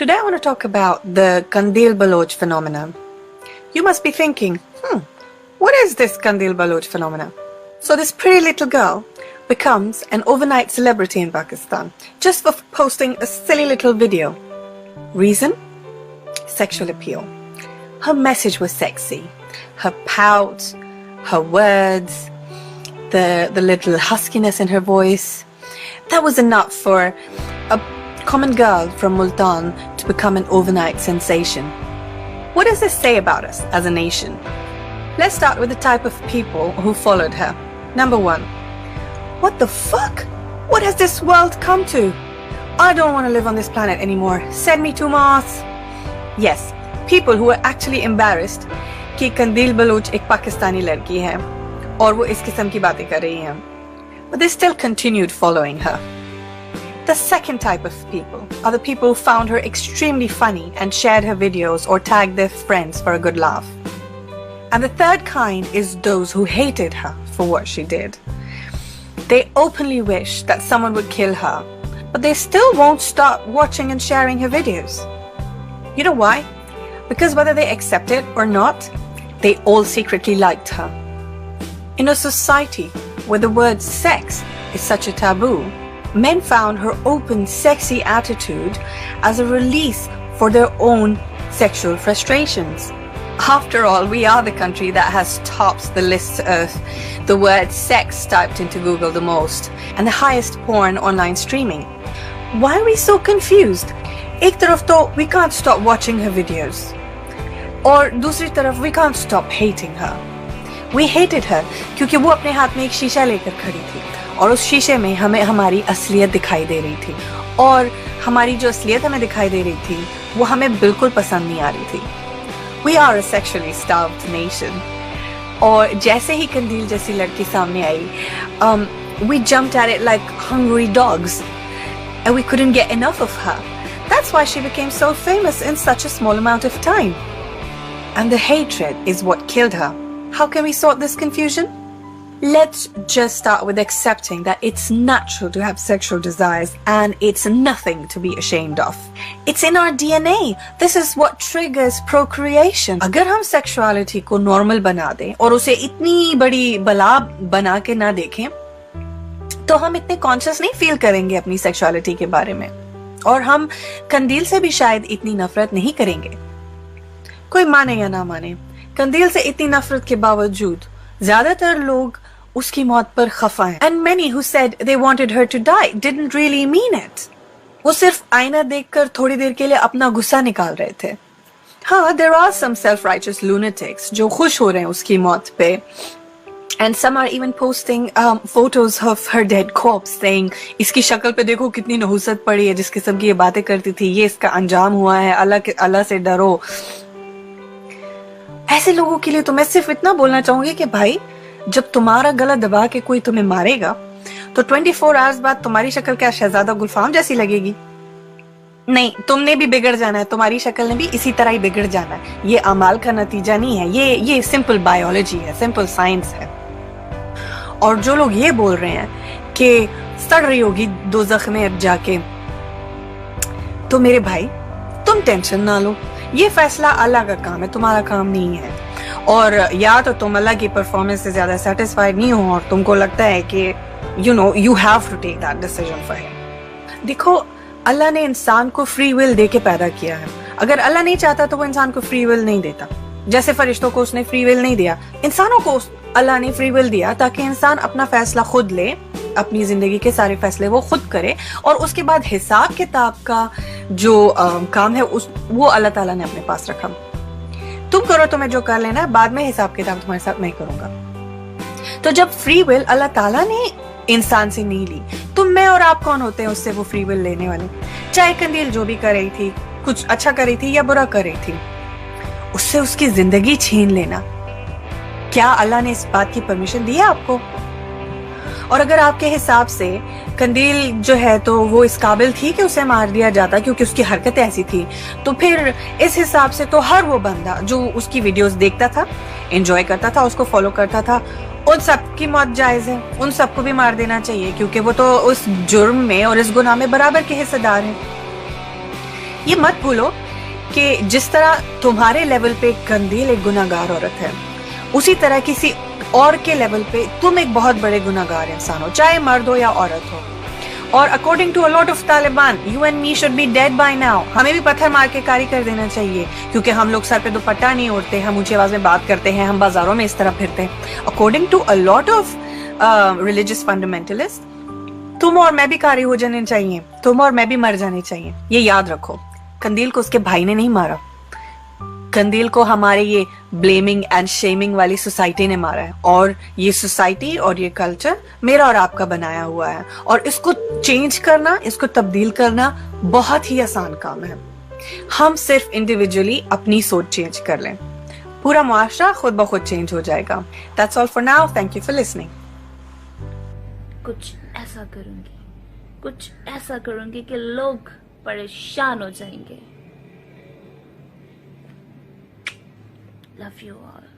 Today I want to talk about the Qandil Baloch phenomenon. You must be thinking, what is this Qandil Baloch phenomenon? So this pretty little girl becomes an overnight celebrity in Pakistan just for posting a silly little video. Reason? Sexual appeal. Her message was sexy. Her pout, her words, the little huskiness in her voice. That was enough for a common girl from Multan to become an overnight sensation. What does this say about us as a nation? Let's start with the type of people who followed her. Number one, what the fuck? What has this world come to? I don't want to live on this planet anymore. Send me to Mars. Yes, people who were actually embarrassed कि कंदील Bloch एक पाकिस्तानी लड़की है और वो इस किस्म की बातें कर रही हैं. But they still continued following her. The second type of people are the people who found her extremely funny and shared her videos or tagged their friends for a good laugh. And the third kind is those who hated her for what she did. They openly wish that someone would kill her, but they still won't stop watching and sharing her videos. You know why? Because whether they accept it or not, they all secretly liked her. In a society where the word sex is such a taboo, men found her open, sexy attitude as a release for their own sexual frustrations. After all, we are the country that has topped the list of the word sex typed into Google the most and the highest porn online streaming. Why are we so confused? एक तरफ तो we can't stop watching her videos और दूसरी तरफ we can't stop hating her. We hated her क्योंकि वो अपने हाथ में एक शीशा लेकर खड़ी थी और उस शीशे में हमें हमारी असलियत दिखाई दे रही थी और हमारी जो असलियत हमें दिखाई दे रही थी वो हमें बिल्कुल पसंद नहीं आ रही थी. We are a sexually starved nation. और जैसे ही कंदील जैसी लड़की सामने आई, we jumped at it like hungry dogs and we couldn't get enough of her. That's why she became so famous in such a small amount of time. And the hatred is what killed her. How can we sort this confusion? Let's just start with accepting that it's natural to have sexual desires and it's nothing to be ashamed of. It's in our DNA. This is what triggers procreation. अगर हम sexuality को normal बना दें और उसे इतनी बड़ी बला बना के ना देखें, तो हम इतने conscious नहीं feel करेंगे अपनी sexuality के बारे में और हम कंदील से भी शायद इतनी नफरत नहीं करेंगे. कोई माने या ना माने, कंदील से इतनी नफरत के बावजूद ज्यादातर लोग उसकी मौत पर खफा हैं. And many who said they wanted her to die didn't really mean it. वो सिर्फ आईना देखकर थोड़ी देर के लिए अपना गुस्सा निकाल रहे थे. हाँ, there are some self-righteous lunatics जो खुश हो रहे हैं उसकी मौत पे. And some are even posting photos of her dead corpse saying इसकी शक्ल पे देखो कितनी नहुसत पड़ी है, जिस किस्म की ये बातें करती थी, ये इसका अंजाम हुआ है, अल्लाह से डरो. ऐसे लोगों के लिए तो मैं सिर्फ इतना बोलना चाहूंगी कि भाई, जब तुम्हारा गला दबा के कोई तुम्हें मारेगा तो 24 आवर्स बाद तुम्हारी शक्ल क्या शहजादा गुलफाम जैसी लगेगी? नहीं, तुमने भी बिगड़ जाना है, तुम्हारी शक्ल ने भी इसी तरह ही बिगड़ जाना है. ये अमाल का नतीजा नहीं है, ये सिंपल बायोलॉजी है, सिंपल साइंस है. और जो लोग ये बोल रहे हैं कि सड़ रही होगी दोज़ख में अब जाके, तो मेरे भाई तुम टेंशन ना लो, ये फैसला अल्लाह का काम है, तुम्हारा काम नहीं है. और या तो तुम अल्लाह की परफॉर्मेंस से ज्यादा सेटिस्फाइड नहीं हो और तुमको लगता है कि you have to take that decision for him. देखो, अल्लाह ने इंसान को फ्री विल दे के पैदा किया है. अगर अल्लाह नहीं चाहता तो वो इंसान को फ्री विल नहीं देता. जैसे फरिश्तों को उसने फ्री विल नहीं दिया, इंसानों को अल्लाह ने फ्री विल दिया ताकि इंसान अपना फैसला खुद ले, अपनी जिंदगी के सारे फैसले वो खुद करे और उसके बाद हिसाब किताब का जो काम है वो अल्लाह ताला ने अपने पास रखा. तुम करो, तुम्हें जो कर लेना, बाद में हिसाब किताब तुम्हारे साथ मैं करूंगा. तो जब फ्री विल अल्लाह ताला ने इंसान से नहीं ली, तो मैं और आप कौन होते हैं उससे वो फ्री विल लेने वाले? चाहे कंदील जो भी कर रही थी, कुछ अच्छा कर रही थी या बुरा कर रही थी, उससे उसकी जिंदगी छीन लेना, क्या अल्लाह ने इस बात की परमिशन दी है आपको? और अगर आपके हिसाब से कंदील जो है तो वो इस काबिल थी कि उसे मार दिया जाता क्योंकि उसकी हरकत ऐसी थी, तो फिर इस हिसाब से तो हर वो बंदा जो उसकी वीडियोस देखता था, एंजॉय करता था, उसको फॉलो करता था, उन सब की मौत जायज है. उन सबको भी मार देना चाहिए क्योंकि वो तो उस जुर्म में और इस गुनाह में बराबर के हिस्सेदार हैं. یہ مت بھولو کہ جس طرح تمہارے لیول پہ قندیل ایک گناہگار عورت ہے، اسی طرح کسی اور کے لیول پہ تم ایک بہت بڑے گناہگار انسان ہو، چاہے مرد ہو یا عورت ہو. اور according to a lot of Taliban you and me should be dead by now. ہمیں بھی پتھر مار کے کاری کر دینا چاہیے، کیونکہ ہم لوگ سر پہ دوپٹہ نہیں اوڑھتے، ہم اونچی آواز میں بات کرتے ہیں، ہم بازاروں میں اس طرح پھرتے ہیں. According to a lot of religious fundamentalist تم اور میں بھی کاری ہو جانے چاہیے، تم اور میں بھی مر جانے چاہیے. یہ یاد رکھو، قندیل کو اس کے بھائی نے نہیں مارا، قندیل کو ہمارے یہ بلیمنگ اینڈ شیمنگ والی سوسائٹی نے مارا ہے. اور یہ سوسائٹی اور یہ کلچر میرا اور آپ کا بنایا ہوا ہے، اور اس کو چینج کرنا، اس کو تبدیل کرنا بہت ہی آسان کام ہے. ہم صرف انڈیویجولی اپنی سوچ چینج کر لیں، پورا معاشرہ خود بخود چینج ہو جائے گا. That's all for now. Thank you for listening. کچھ ایسا کروں گی کہ لوگ پریشان ہو جائیں گے. Love you all.